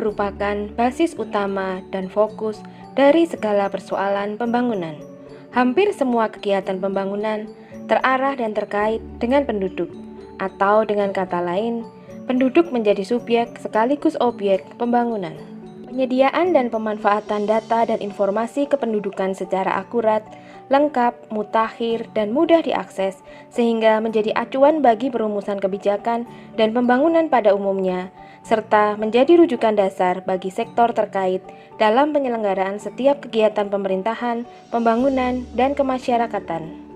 merupakan basis utama dan fokus dari segala persoalan pembangunan. Hampir semua kegiatan pembangunan terarah dan terkait dengan penduduk, atau dengan kata lain, penduduk menjadi subjek sekaligus objek pembangunan. Penyediaan dan pemanfaatan data dan informasi kependudukan secara akurat, lengkap, mutakhir, dan mudah diakses sehingga menjadi acuan bagi perumusan kebijakan dan pembangunan pada umumnya, serta menjadi rujukan dasar bagi sektor terkait dalam penyelenggaraan setiap kegiatan pemerintahan, pembangunan, dan kemasyarakatan.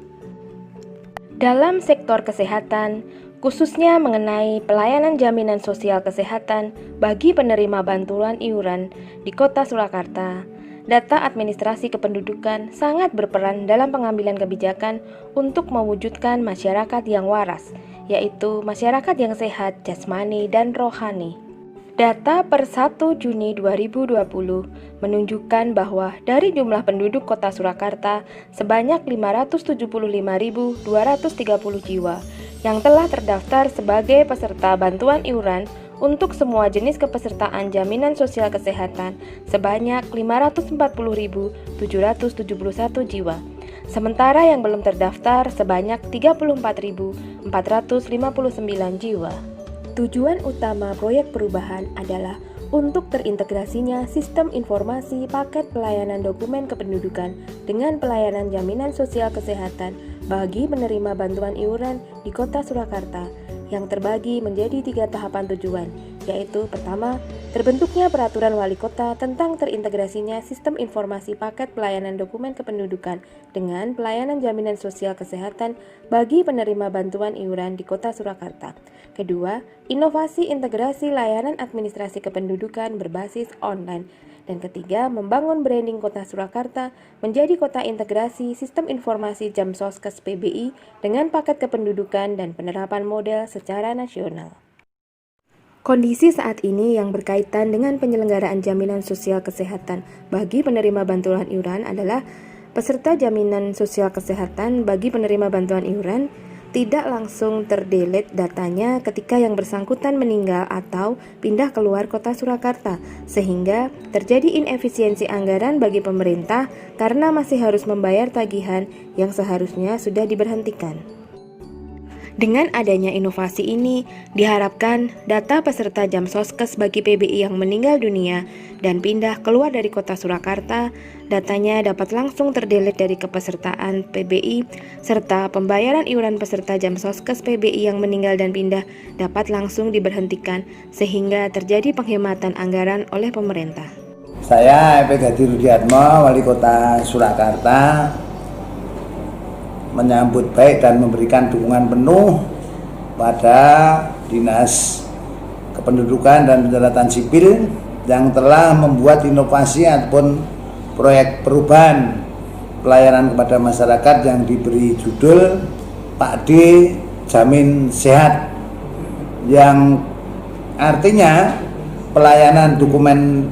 Dalam sektor kesehatan, khususnya mengenai pelayanan jaminan sosial kesehatan bagi penerima bantuan iuran di Kota Surakarta, data administrasi kependudukan sangat berperan dalam pengambilan kebijakan untuk mewujudkan masyarakat yang waras, yaitu masyarakat yang sehat jasmani dan rohani. Data per 1 Juni 2020 menunjukkan bahwa dari jumlah penduduk Kota Surakarta sebanyak 575.230 jiwa yang telah terdaftar sebagai peserta bantuan iuran untuk semua jenis kepesertaan jaminan sosial kesehatan sebanyak 540.771 jiwa. Sementara yang belum terdaftar sebanyak 34.459 jiwa. Tujuan utama proyek perubahan adalah untuk terintegrasinya sistem informasi paket pelayanan dokumen kependudukan dengan pelayanan jaminan sosial kesehatan bagi penerima bantuan iuran di Kota Surakarta yang terbagi menjadi 3 tahapan tujuan, yaitu pertama, terbentuknya peraturan wali kota tentang terintegrasinya sistem informasi paket pelayanan dokumen kependudukan dengan pelayanan jaminan sosial kesehatan bagi penerima bantuan iuran di Kota Surakarta. Kedua, inovasi integrasi layanan administrasi kependudukan berbasis online. Dan ketiga, membangun branding Kota Surakarta menjadi kota integrasi sistem informasi Jamsoskes PBI dengan paket kependudukan dan penerapan model secara nasional. Kondisi saat ini yang berkaitan dengan penyelenggaraan jaminan sosial kesehatan bagi penerima bantuan iuran adalah peserta jaminan sosial kesehatan bagi penerima bantuan iuran tidak langsung terdelete datanya ketika yang bersangkutan meninggal atau pindah keluar Kota Surakarta, sehingga terjadi inefisiensi anggaran bagi pemerintah karena masih harus membayar tagihan yang seharusnya sudah diberhentikan. Dengan adanya inovasi ini, diharapkan data peserta Jamsoskes bagi PBI yang meninggal dunia dan pindah keluar dari Kota Surakarta, datanya dapat langsung terdelete dari kepesertaan PBI, serta pembayaran iuran peserta Jamsoskes PBI yang meninggal dan pindah dapat langsung diberhentikan, sehingga terjadi penghematan anggaran oleh pemerintah. Saya EP Gadi Rudiatmo, Wali Kota Surakarta, menyambut baik dan memberikan dukungan penuh pada Dinas Kependudukan dan Pencatatan Sipil yang telah membuat inovasi ataupun proyek perubahan pelayanan kepada masyarakat yang diberi judul Pak D Jamin Sehat, yang artinya pelayanan dokumen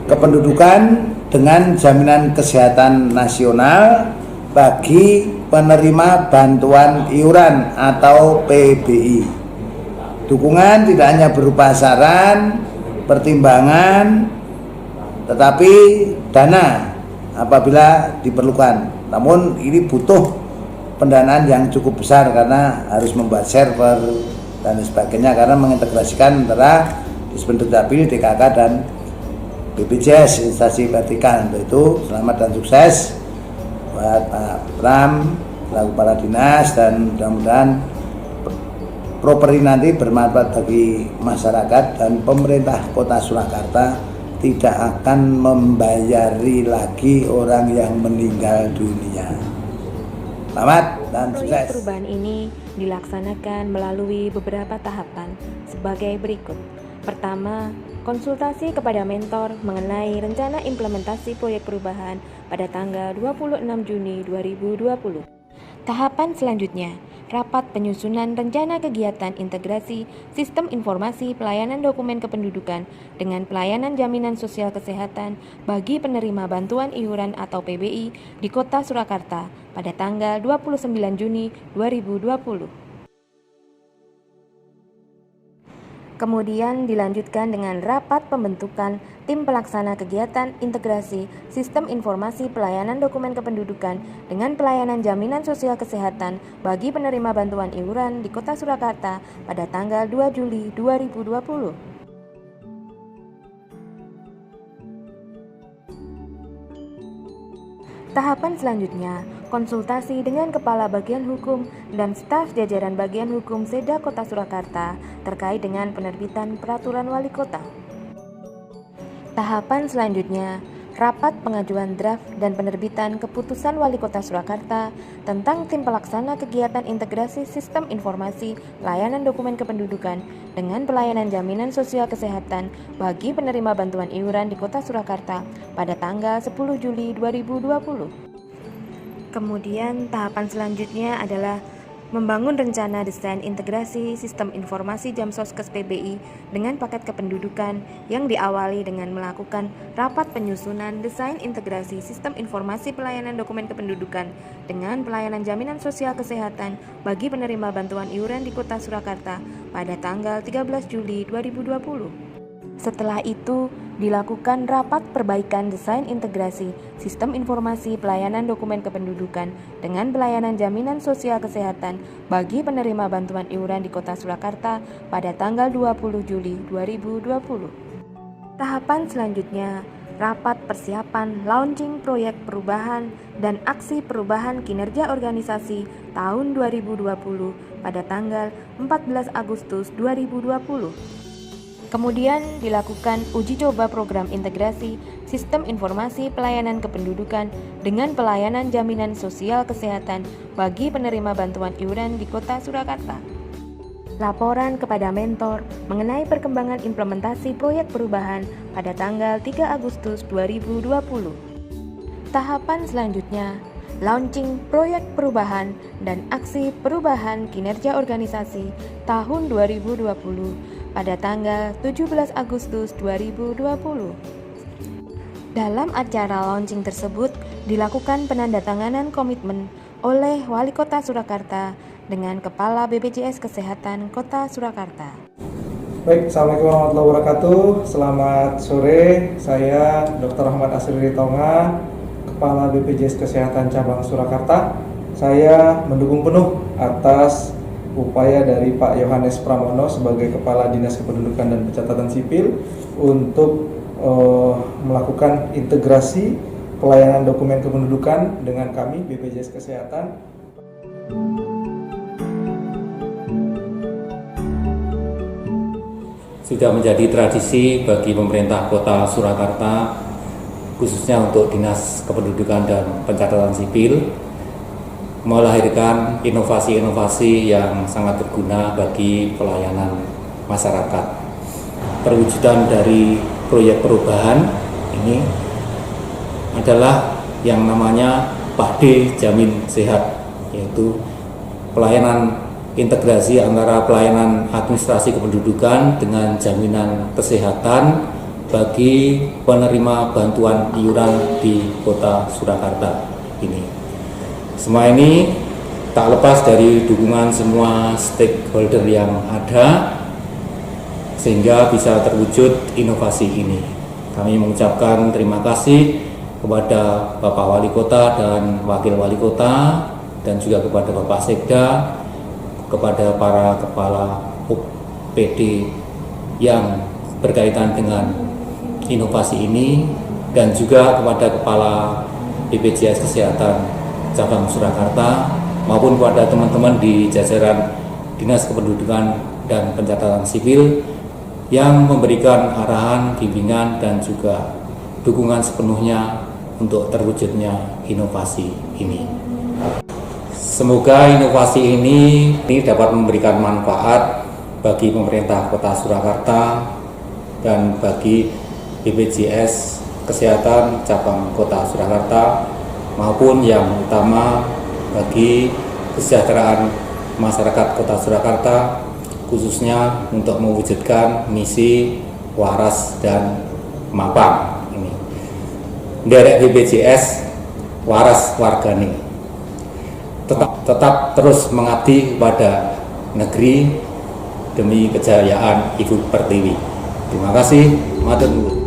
kependudukan dengan jaminan kesehatan nasional bagi penerima bantuan iuran atau PBI. Dukungan tidak hanya berupa saran, pertimbangan, tetapi dana apabila diperlukan. Namun ini butuh pendanaan yang cukup besar karena harus membuat server dan sebagainya, karena mengintegrasikan antara Dispendidikan Dukcapil, DKK dan BPJS instansi vertikal. Untuk itu selamat dan sukses buat Pak Pram, selaku kepala dinas, dan mudah-mudahan properti nanti bermanfaat bagi masyarakat dan pemerintah Kota Surakarta tidak akan membayari lagi orang yang meninggal dunia. Selamat dan sukses. Proyek perubahan ini dilaksanakan melalui beberapa tahapan sebagai berikut. Pertama, konsultasi kepada mentor mengenai rencana implementasi proyek perubahan pada tanggal 26 Juni 2020. Tahapan selanjutnya, rapat penyusunan rencana kegiatan integrasi sistem informasi pelayanan dokumen kependudukan dengan pelayanan jaminan sosial kesehatan bagi penerima bantuan iuran atau PBI di Kota Surakarta pada tanggal 29 Juni 2020. Kemudian dilanjutkan dengan rapat pembentukan tim pelaksana kegiatan integrasi sistem informasi pelayanan dokumen kependudukan dengan pelayanan jaminan sosial kesehatan bagi penerima bantuan iuran di Kota Surakarta pada tanggal 2 Juli 2020. Tahapan selanjutnya, konsultasi dengan Kepala Bagian Hukum dan staf jajaran Bagian Hukum Seda Kota Surakarta terkait dengan penerbitan Peraturan Wali Kota. Tahapan selanjutnya, rapat pengajuan draft dan penerbitan Keputusan Wali Kota Surakarta tentang tim pelaksana kegiatan integrasi sistem informasi layanan dokumen kependudukan dengan pelayanan jaminan sosial kesehatan bagi penerima bantuan iuran di Kota Surakarta pada tanggal 10 Juli 2020. Kemudian tahapan selanjutnya adalah membangun rencana desain integrasi sistem informasi Jamsoskes PBI dengan paket kependudukan yang diawali dengan melakukan rapat penyusunan desain integrasi sistem informasi pelayanan dokumen kependudukan dengan pelayanan jaminan sosial kesehatan bagi penerima bantuan iuran di Kota Surakarta pada tanggal 13 Juli 2020. Setelah itu, dilakukan rapat perbaikan desain integrasi sistem informasi pelayanan dokumen kependudukan dengan pelayanan jaminan sosial kesehatan bagi penerima bantuan iuran di Kota Surakarta pada tanggal 20 Juli 2020. Tahapan selanjutnya, rapat persiapan launching proyek perubahan dan aksi perubahan kinerja organisasi tahun 2020 pada tanggal 14 Agustus 2020. Kemudian dilakukan uji coba program integrasi sistem informasi pelayanan kependudukan dengan pelayanan jaminan sosial kesehatan bagi penerima bantuan iuran di Kota Surakarta. Laporan kepada mentor mengenai perkembangan implementasi proyek perubahan pada tanggal 3 Agustus 2020. Tahapan selanjutnya, launching proyek perubahan dan aksi perubahan kinerja organisasi tahun 2020 pada tanggal 17 Agustus 2020. Dalam acara launching tersebut dilakukan penandatanganan komitmen oleh Wali Kota Surakarta dengan Kepala BPJS Kesehatan Kota Surakarta. Baik, Assalamualaikum warahmatullahi wabarakatuh. Selamat sore, saya Dr. Ahmad Asri Tonga, Kepala BPJS Kesehatan Cabang Surakarta. Saya mendukung penuh atas upaya dari Pak Yohanes Pramono sebagai Kepala Dinas Kependudukan dan Pencatatan Sipil untuk melakukan integrasi pelayanan dokumen kependudukan dengan kami BPJS Kesehatan. Sudah menjadi tradisi bagi pemerintah Kota Surakarta, khususnya untuk Dinas Kependudukan dan Pencatatan Sipil, melahirkan inovasi-inovasi yang sangat berguna bagi pelayanan masyarakat. Perwujudan dari proyek perubahan ini adalah yang namanya PAHDE Jamin Sehat, yaitu pelayanan integrasi antara pelayanan administrasi kependudukan dengan jaminan kesehatan bagi penerima bantuan iuran di Kota Surakarta ini. Semua ini tak lepas dari dukungan semua stakeholder yang ada sehingga bisa terwujud inovasi ini. Kami mengucapkan terima kasih kepada Bapak Wali Kota dan Wakil Wali Kota dan juga kepada Bapak Sekda, kepada para kepala UPD yang berkaitan dengan inovasi ini dan juga kepada Kepala BPJS Kesehatan Cabang Surakarta maupun kepada teman-teman di jajaran Dinas Kependudukan dan Pencatatan Sipil yang memberikan arahan, bimbingan dan juga dukungan sepenuhnya untuk terwujudnya inovasi ini. Semoga inovasi ini dapat memberikan manfaat bagi pemerintah Kota Surakarta dan bagi BPJS Kesehatan Cabang Kota Surakarta maupun yang utama bagi kesejahteraan masyarakat Kota Surakarta, khususnya untuk mewujudkan misi waras dan mapan ini. Derek BPJS waras wargani, tetap terus mengabdi kepada negeri demi kejayaan Ibu Pertiwi. Terima kasih, matur nuwun.